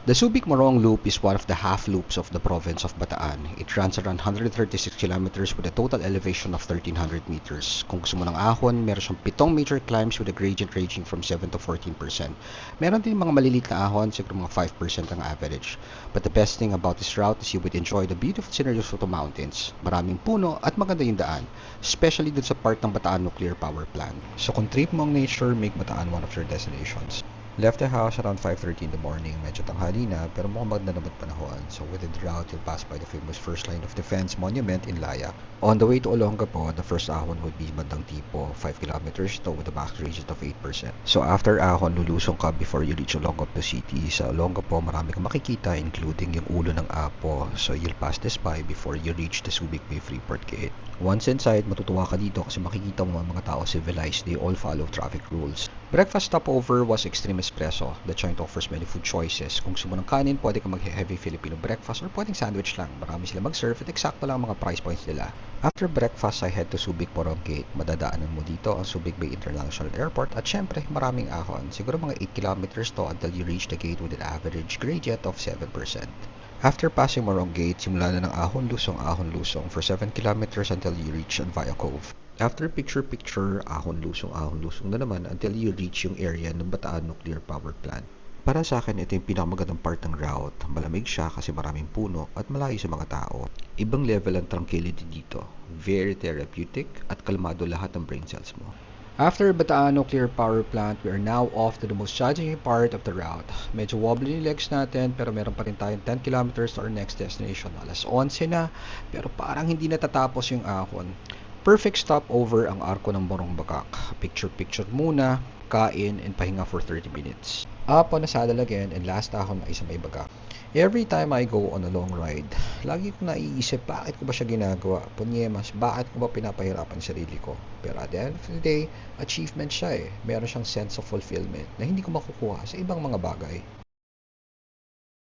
The Subic-Morong Loop is one of the half loops of the province of Bataan. It runs around 136 kilometers with a total elevation of 1,300 meters. Kung gusto mo ng ahon, meron siyang 7 major climbs with a gradient ranging from 7 to 14%. Meron din mga maliliit na ahon, siguro mga 5% ang average. But the best thing about this route is you would enjoy the beautiful scenery of Soto Mountains. Maraming puno at maganda yung daan, especially dun sa part ng Bataan Nuclear Power Plant. So kung trip mo ang nature, make Bataan one of your destinations. Left the house around 5:30 in the morning. Medyo tanghali na, pero mukhang maganda naman panahon. So within the route, you'll pass by the famous first line of defense monument in Layak. On the way to Olongapo, the first ahon would be Bandang Tipo, 5 kilometers to with a max gradient of 8%. So after ahon, lulusong ka before you reach Olongapo City. Sa Olongapo, marami kang makikita, including yung ulo ng Apo. So you'll pass this by before you reach the Subic Bay Freeport Gate. Once inside, matutuwa ka dito kasi makikita mo ang mga tao civilized. They all follow traffic rules. Breakfast stopover was Extreme Espresso. The joint offers many food choices. Kung gusto mo ng kanin, pwede ka mag-heavy Filipino breakfast or pwedeng sandwich lang. Marami sila mag-serve at eksakto lang ang mga price points nila. After breakfast, I head to Subic Morong Gate. Madadaanan mo dito ang Subic Bay International Airport at syempre, maraming ahon. Siguro mga 8 kilometers to until you reach the gate with an average gradient of 7%. After passing Morong Gate, simula na ng ahon lusong for 7 kilometers until you reach Anvaya Cove. After picture-picture, ahon lusong na naman until you reach yung area ng Bataan Nuclear Power Plant. Para sa akin, ito yung pinakamagandang part ng route. Malamig siya kasi maraming puno at malayo sa mga tao. Ibang level ang tranquility dito. Very therapeutic at kalmado lahat ng brain cells mo. After Bataan Nuclear Power Plant, we are now off to the most challenging part of the route. Medyo wobbly yung legs natin pero meron pa rin tayong 10 kilometers to our next destination. Alas 11 na pero parang hindi natatapos yung ahon. Perfect stopover ang arko ng Morong Bakak. Picture-picture muna, kain, and pahinga for 30 minutes. Up on the saddle again and last ahon ay sa may Bakak. Every time I go on a long ride, lagi ko naiisip bakit ko ba siya ginagawa? Punyemas, bakit ko ba pinapahirapan sarili ko? Pero at the end of the day, achievement siya eh. Meron siyang sense of fulfillment na hindi ko makukuha sa ibang mga bagay.